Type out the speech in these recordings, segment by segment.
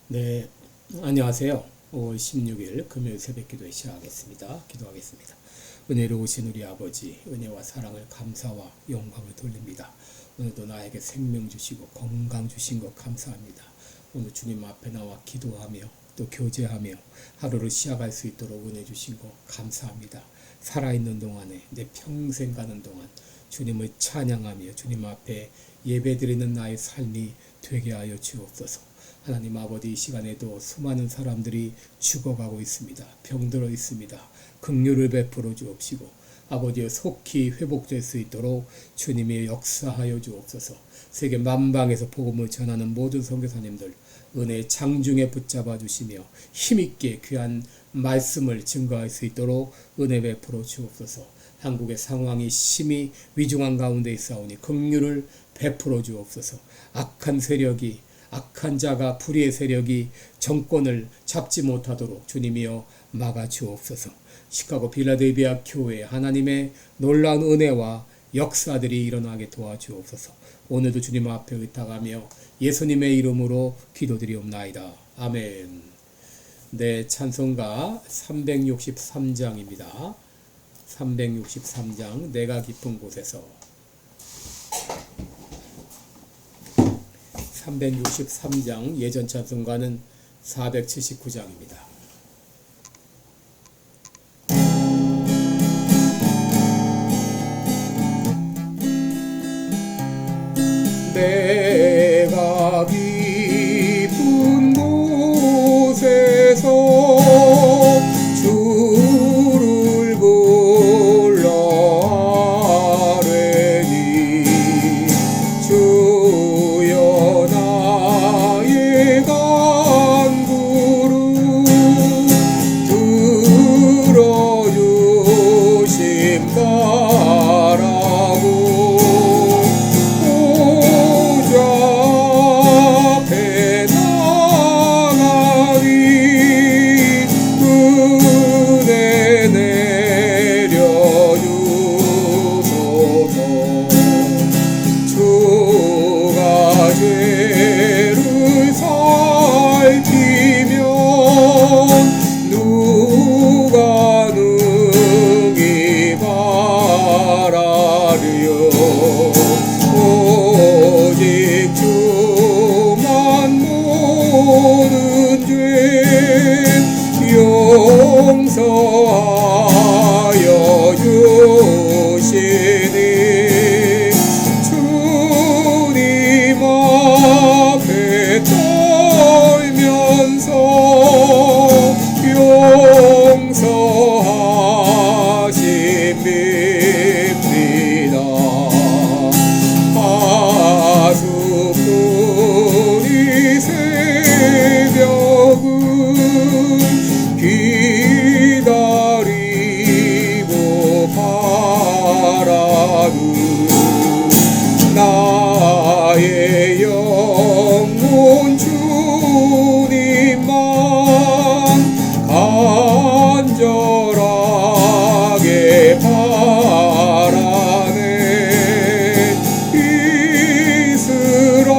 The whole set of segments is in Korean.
네, 안녕하세요. 5월 16일 금요일 새벽 기도에 시작하겠습니다. 기도하겠습니다. 은혜로우신 우리 아버지, 은혜와 사랑을 감사와 영광을 돌립니다. 오늘도 나에게 생명 주시고 건강 주신 것 감사합니다. 오늘 주님 앞에 나와 기도하며 또 교제하며 하루를 시작할 수 있도록 은혜 주신 것 감사합니다. 살아있는 동안에 내 평생 가는 동안 주님을 찬양하며 주님 앞에 예배드리는 나의 삶이 되게 하여 주옵소서. 하나님 아버지, 이 시간에도 수많은 사람들이 죽어가고 있습니다. 병들어 있습니다. 긍휼을 베풀어 주옵시고 아버지여 속히 회복될 수 있도록 주님이 역사하여 주옵소서. 세계 만방에서 복음을 전하는 모든 선교사님들 은혜의 장중에 붙잡아 주시며 힘있게 귀한 말씀을 증거할 수 있도록 은혜 베풀어 주옵소서. 한국의 상황이 심히 위중한 가운데 있사오니 긍휼을 베풀어 주옵소서. 악한 자가 불의의 세력이 정권을 잡지 못하도록 주님이여 막아 주옵소서. 시카고 필라델피아 교회 하나님의 놀라운 은혜와 역사들이 일어나게 도와주옵소서. 오늘도 주님 앞에 의탁하며 예수님의 이름으로 기도드리옵나이다. 아멘. 네, 찬송가 363장입니다. 363장 내가 깊은 곳에서 363장 예전 찬송가는 479장입니다. 내가 깊은 곳에서 주를 불러 아뢰니 주여 나의 간구를 들어주심 바라고 누가 능히 바라리요. 오직 주만 모든 죄 용서하여 주시니 주님 앞에 떨면서 용서하십니다. 하수꾼이 새벽을 기다리고 바라는 나의 영혼 주님만 간절하게 바라네. 이스라엘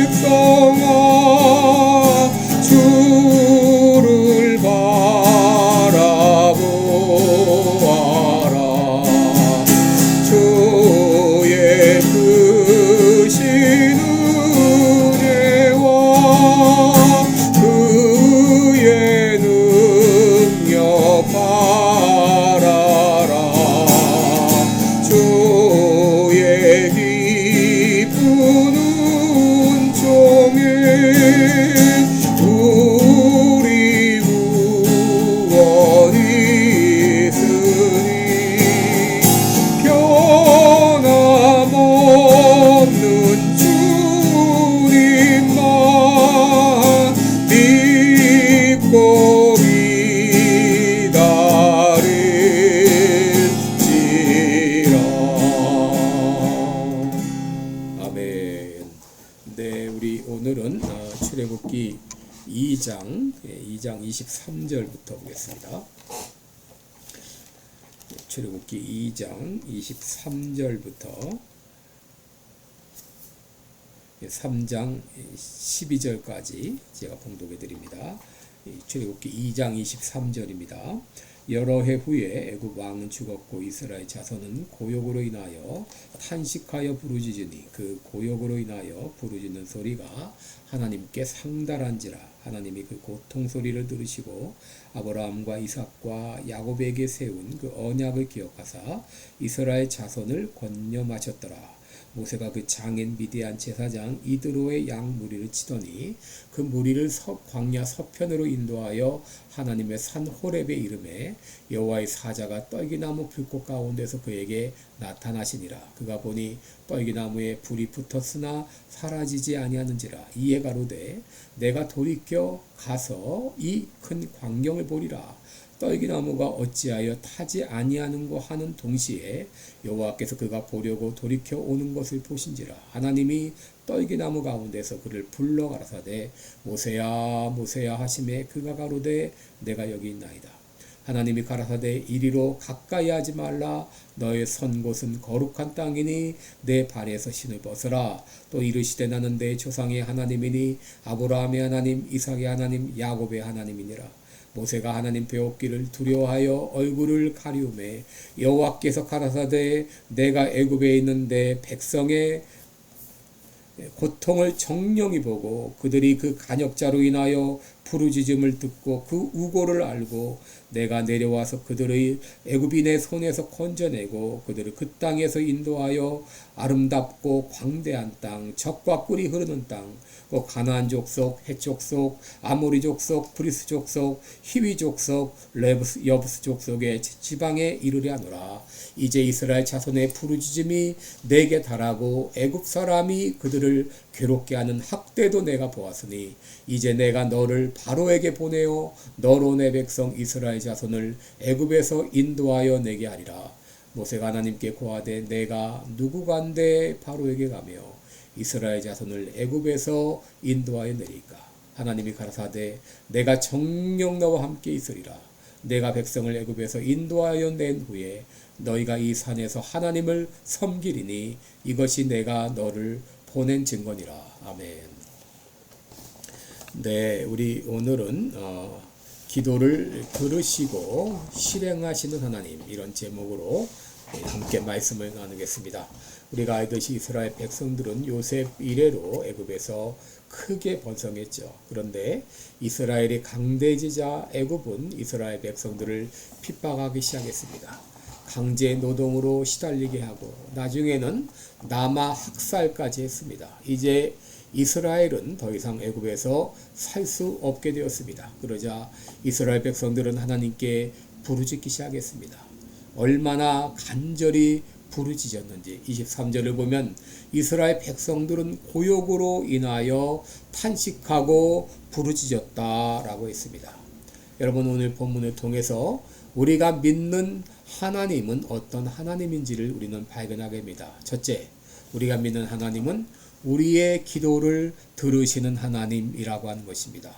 백성아 주를 바라보아라. 주의 크신 은혜와 그의 능력 바라라. 주의 깊은 은총에 우리 구원이 있으니 변함없는 주님만 믿고 기다릴지라. 아멘. 네, 우리 오늘은 출애굽기 2장 23절부터 보겠습니다. 출애굽기 2장 23절부터 3장 12절까지 제가 봉독해 드립니다. 출애굽기 2장 23절입니다. 여러 해 후에 애굽 왕은 죽었고 이스라엘 자손은 고욕으로 인하여 탄식하여 부르짖으니 그 고욕으로 인하여 부르짖는 소리가 하나님께 상달한지라. 하나님이 그 고통 소리를 들으시고 아브라함과 이삭과 야곱에게 세운 그 언약을 기억하사 이스라엘 자손을 권념하셨더라. 모세가 그 장인 미디안 제사장 이드로의 양 무리를 치더니 그 무리를 광야 서편으로 인도하여 하나님의 산 호렙에 이르매 여호와의 사자가 떨기나무 불꽃 가운데서 그에게 나타나시니라. 그가 보니 떨기나무에 불이 붙었으나 사라지지 아니하는지라. 이에 가로되 내가 돌이켜 가서 이 큰 광경을 보리라. 떨기나무가 어찌하여 타지 아니하는고 하는 동시에 여호와께서 그가 보려고 돌이켜 오는 것을 보신지라. 하나님이 떨기나무 가운데서 그를 불러 가라사대 모세야 모세야 하시매 그가 가로되 내가 여기 있나이다. 하나님이 가라사대 이리로 가까이 하지 말라. 너의 선 곳은 거룩한 땅이니 내 발에서 신을 벗으라. 또 이르시되 나는 내 조상의 하나님이니 아브라함의 하나님 이삭의 하나님 야곱의 하나님이니라. 모세가 하나님 배웠기를 두려워하여 얼굴을 가리우매 여호와께서 가라사대 내가 애굽에 있는 내 백성의 고통을 정령히 보고 그들이 그 간역자로 인하여 부르짖음을 듣고 그 우고를 알고 내가 내려와서 그들의 애굽인의 손에서 건져내고 그들을 그 땅에서 인도하여 아름답고 광대한 땅, 젖과 꿀이 흐르는 땅, 가나안 족속, 헷 족속, 아모리 족속, 브리스 족속, 히위 족속, 여부스 족속의 지방에 이르려 하노라. 이제 이스라엘 자손의 부르짖음이 내게 달하고 애굽 사람이 그들을 괴롭게 하는 학대도 내가 보았으니 이제 내가 너를 바로에게 보내어 너로 내 백성 이스라엘 자손을 애굽에서 인도하여 내게 하리라. 모세가 하나님께 고하되 내가 누구간데 바로에게 가며 이스라엘 자손을 애굽에서 인도하여 내리까. 하나님이 가라사대 내가 정녕 너와 함께 있으리라. 내가 백성을 애굽에서 인도하여 낸 후에 너희가 이 산에서 하나님을 섬기리니 이것이 내가 너를 보낸 증거니라. 아멘. 네, 우리 오늘은 기도를 들으시고 실행하시는 하나님, 이런 제목으로 함께 말씀을 나누겠습니다. 우리가 알듯이 이스라엘 백성들은 요셉 이래로 애굽에서 크게 번성했죠. 그런데 이스라엘의 강대지자 애굽은 이스라엘 백성들을 핍박하기 시작했습니다. 강제 노동으로 시달리게 하고 나중에는 남아 학살까지 했습니다. 이제 이스라엘은 더 이상 애굽에서 살 수 없게 되었습니다. 그러자 이스라엘 백성들은 하나님께 부르짖기 시작했습니다. 얼마나 간절히 부르짖었는지 23절을 보면 이스라엘 백성들은 고욕으로 인하여 탄식하고 부르짖었다라고 했습니다. 여러분, 오늘 본문을 통해서 우리가 믿는 하나님은 어떤 하나님인지를 우리는 발견하게 됩니다. 첫째, 우리가 믿는 하나님은 우리의 기도를 들으시는 하나님이라고 하는 것입니다.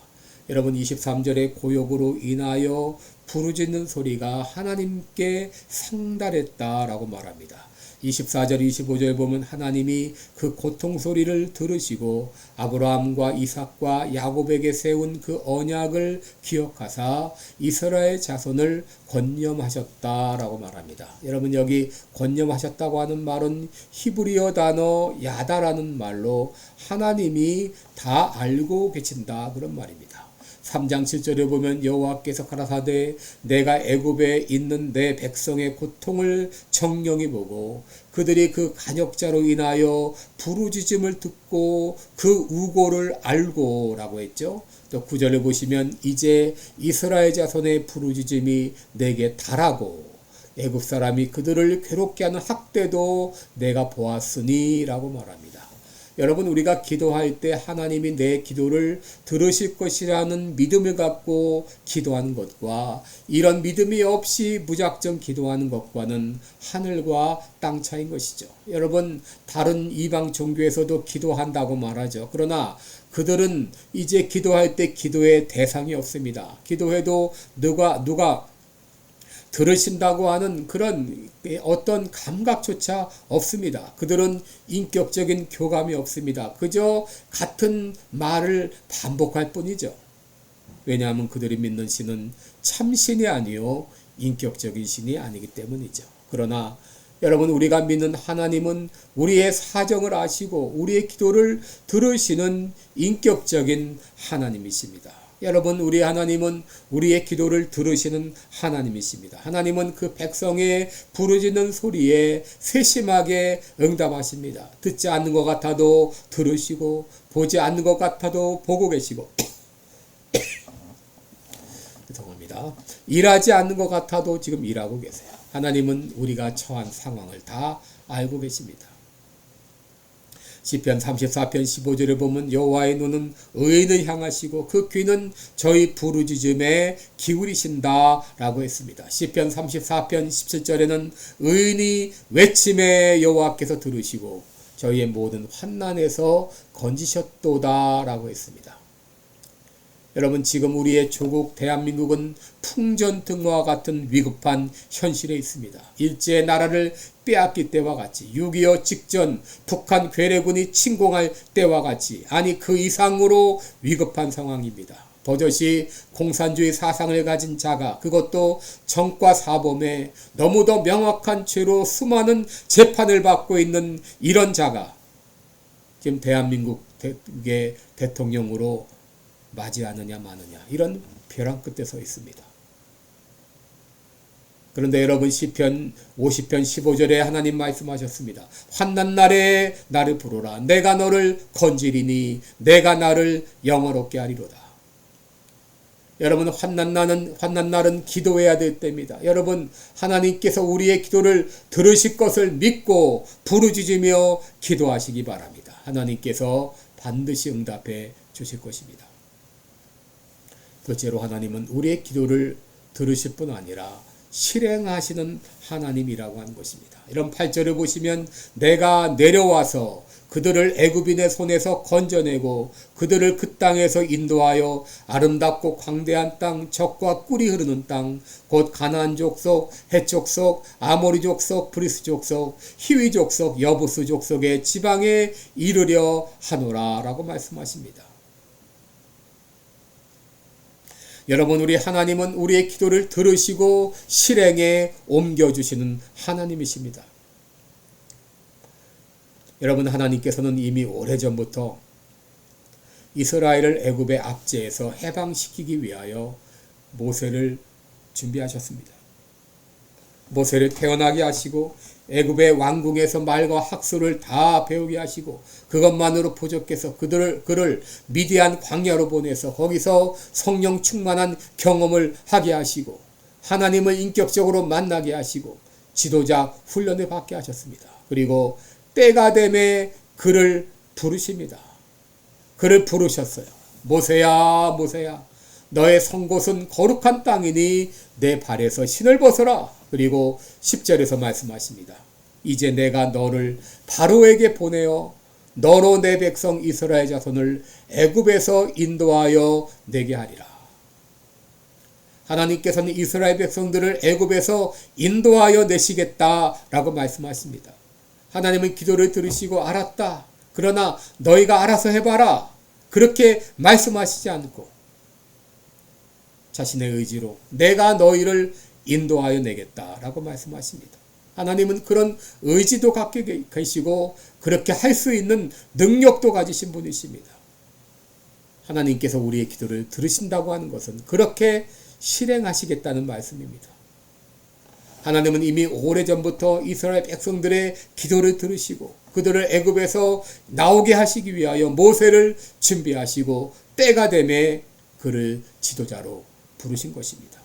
여러분, 23절에 고욕으로 인하여 부르짖는 소리가 하나님께 상달했다라고 말합니다. 24절, 25절 보면 하나님이 그 고통 소리를 들으시고 아브라함과 이삭과 야곱에게 세운 그 언약을 기억하사 이스라엘 자손을 권념하셨다라고 말합니다. 여러분, 여기 권념하셨다고 하는 말은 히브리어 단어 야다라는 말로 하나님이 다 알고 계신다, 그런 말입니다. 3장 7절에 보면 여호와께서 가라사대 내가 애굽에 있는 내 백성의 고통을 정령히 보고 그들이 그 간역자로 인하여 부르짖음을 듣고 그 우고를 알고 라고 했죠. 또 9절에 보시면 이제 이스라엘 자손의 부르짖음이 내게 달하고 애굽 사람이 그들을 괴롭게 하는 학대도 내가 보았으니 라고 말합니다. 여러분, 우리가 기도할 때 하나님이 내 기도를 들으실 것이라는 믿음을 갖고 기도하는 것과 이런 믿음이 없이 무작정 기도하는 것과는 하늘과 땅 차이인 것이죠. 여러분, 다른 이방 종교에서도 기도한다고 말하죠. 그러나 그들은 이제 기도할 때 기도의 대상이 없습니다. 기도해도 누가 들으신다고 하는 그런 어떤 감각조차 없습니다. 그들은 인격적인 교감이 없습니다. 그저 같은 말을 반복할 뿐이죠. 왜냐하면 그들이 믿는 신은 참신이 아니요 인격적인 신이 아니기 때문이죠. 그러나 여러분, 우리가 믿는 하나님은 우리의 사정을 아시고 우리의 기도를 들으시는 인격적인 하나님이십니다. 여러분, 우리 하나님은 우리의 기도를 들으시는 하나님이십니다. 하나님은 그 백성의 부르짖는 소리에 세심하게 응답하십니다. 듣지 않는 것 같아도 들으시고 보지 않는 것 같아도 보고 계시고 죄송합니다. 일하지 않는 것 같아도 지금 일하고 계세요. 하나님은 우리가 처한 상황을 다 알고 계십니다. 시편 34편 15절에 보면 여호와의 눈은 의인을 향하시고 그 귀는 저희 부르짖음에 기울이신다 라고 했습니다. 시편 34편 17절에는 의인이 외침에 여호와께서 들으시고 저희의 모든 환난에서 건지셨도다 라고 했습니다. 여러분, 지금 우리의 조국 대한민국은 풍전등화와 같은 위급한 현실에 있습니다. 일제의 나라를 빼앗길 때와 같이 6.25 직전 북한 괴뢰군이 침공할 때와 같이 아니 그 이상으로 위급한 상황입니다. 버젓이 공산주의 사상을 가진 자가 그것도 정과 사범에 너무도 명확한 죄로 수많은 재판을 받고 있는 이런 자가 지금 대한민국의 대통령으로 맞이하느냐 마느냐 이런 벼랑 끝에 서 있습니다. 그런데 여러분, 시편 50편 15절에 하나님 말씀하셨습니다. 환난 날에 나를 부르라. 내가 너를 건지리니 내가 나를 영화롭게 하리로다. 여러분, 환난 날은 기도해야 될 때입니다. 여러분, 하나님께서 우리의 기도를 들으실 것을 믿고 부르짖으며 기도하시기 바랍니다. 하나님께서 반드시 응답해 주실 것입니다. 둘째로, 하나님은 우리의 기도를 들으실 뿐 아니라 실행하시는 하나님이라고 하는 것입니다. 이런 8절을 보시면 내가 내려와서 그들을 애굽인의 손에서 건져내고 그들을 그 땅에서 인도하여 아름답고 광대한 땅, 젖과 꿀이 흐르는 땅, 곧 가나안 족속, 헷 족속, 아모리 족속, 브리스 족속, 히위 족속, 여부스 족속의 지방에 이르려 하노라 라고 말씀하십니다. 여러분, 우리 하나님은 우리의 기도를 들으시고 실행에 옮겨주시는 하나님이십니다. 여러분, 하나님께서는 이미 오래전부터 이스라엘을 애굽의 압제에서 해방시키기 위하여 모세를 준비하셨습니다. 모세를 태어나게 하시고 애굽의 왕궁에서 말과 학술을 다 배우게 하시고 그것만으로 부족해서 그를 미디안 광야로 보내서 거기서 성령 충만한 경험을 하게 하시고 하나님을 인격적으로 만나게 하시고 지도자 훈련을 받게 하셨습니다. 그리고 때가 되매 그를 부르십니다. 그를 부르셨어요. 모세야, 모세야, 너의 선 곳은 거룩한 땅이니 내 발에서 신을 벗어라. 그리고 10절에서 말씀하십니다. 이제 내가 너를 바로에게 보내어 너로 내 백성 이스라엘 자손을 애굽에서 인도하여 내게 하리라. 하나님께서는 이스라엘 백성들을 애굽에서 인도하여 내시겠다라고 말씀하십니다. 하나님은 기도를 들으시고 알았다. 그러나 너희가 알아서 해봐라. 그렇게 말씀하시지 않고 자신의 의지로 내가 너희를 인도하여 내겠다라고 말씀하십니다. 하나님은 그런 의지도 갖고 계시고 그렇게 할 수 있는 능력도 가지신 분이십니다. 하나님께서 우리의 기도를 들으신다고 하는 것은 그렇게 실행하시겠다는 말씀입니다. 하나님은 이미 오래전부터 이스라엘 백성들의 기도를 들으시고 그들을 애굽에서 나오게 하시기 위하여 모세를 준비하시고 때가 되매 그를 지도자로 부르신 것입니다.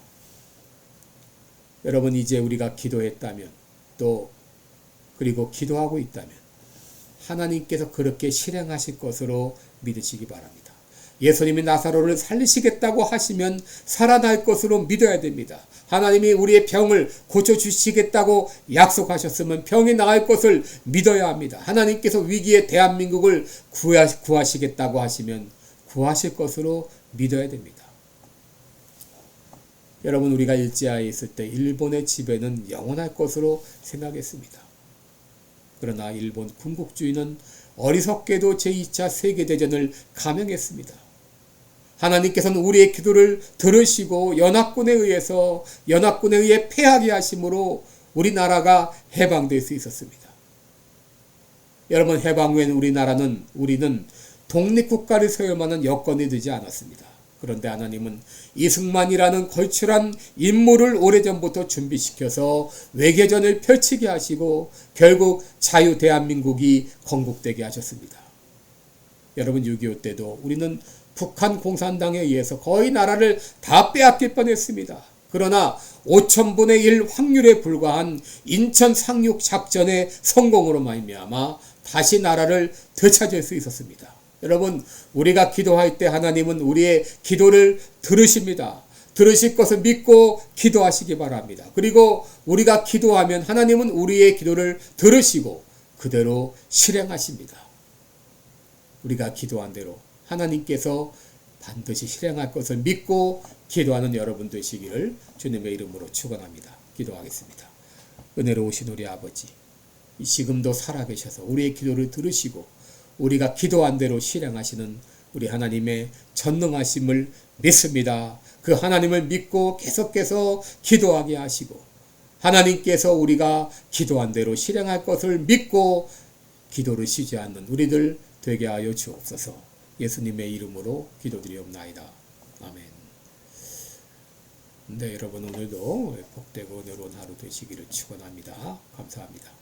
여러분, 이제 우리가 기도했다면 또 그리고 기도하고 있다면 하나님께서 그렇게 실행하실 것으로 믿으시기 바랍니다. 예수님이 나사로를 살리시겠다고 하시면 살아날 것으로 믿어야 됩니다. 하나님이 우리의 병을 고쳐주시겠다고 약속하셨으면 병이 나을 것을 믿어야 합니다. 하나님께서 위기의 대한민국을 구하시겠다고 하시면 구하실 것으로 믿어야 됩니다. 여러분, 우리가 일제하에 있을 때 일본의 지배는 영원할 것으로 생각했습니다. 그러나 일본 군국주의는 어리석게도 제2차 세계대전을 감행했습니다. 하나님께서는 우리의 기도를 들으시고 연합군에 의해 패하게 하심으로 우리나라가 해방될 수 있었습니다. 여러분, 해방 후엔 우리는 독립국가를 세울 만한 여건이 되지 않았습니다. 그런데 하나님은 이승만이라는 걸출한 인물을 오래전부터 준비시켜서 외교전을 펼치게 하시고 결국 자유 대한민국이 건국되게 하셨습니다. 여러분, 6.25 때도 우리는 북한 공산당에 의해서 거의 나라를 다 빼앗길 뻔했습니다. 그러나 5,000분의 1 확률에 불과한 인천 상륙 작전의 성공으로 말미암아 다시 나라를 되찾을 수 있었습니다. 여러분, 우리가 기도할 때 하나님은 우리의 기도를 들으십니다. 들으실 것을 믿고 기도하시기 바랍니다. 그리고 우리가 기도하면 하나님은 우리의 기도를 들으시고 그대로 실행하십니다. 우리가 기도한 대로 하나님께서 반드시 실행할 것을 믿고 기도하는 여러분 되시기를 주님의 이름으로 축원합니다. 기도하겠습니다. 은혜로우신 우리 아버지, 지금도 살아계셔서 우리의 기도를 들으시고 우리가 기도한 대로 실행하시는 우리 하나님의 전능하심을 믿습니다. 그 하나님을 믿고 계속해서 기도하게 하시고 하나님께서 우리가 기도한 대로 실행할 것을 믿고 기도를 쉬지 않는 우리들 되게 하여 주옵소서. 예수님의 이름으로 기도드리옵나이다. 아멘. 네, 여러분, 오늘도 복되고 은혜로운 하루 되시기를 축원합니다. 감사합니다.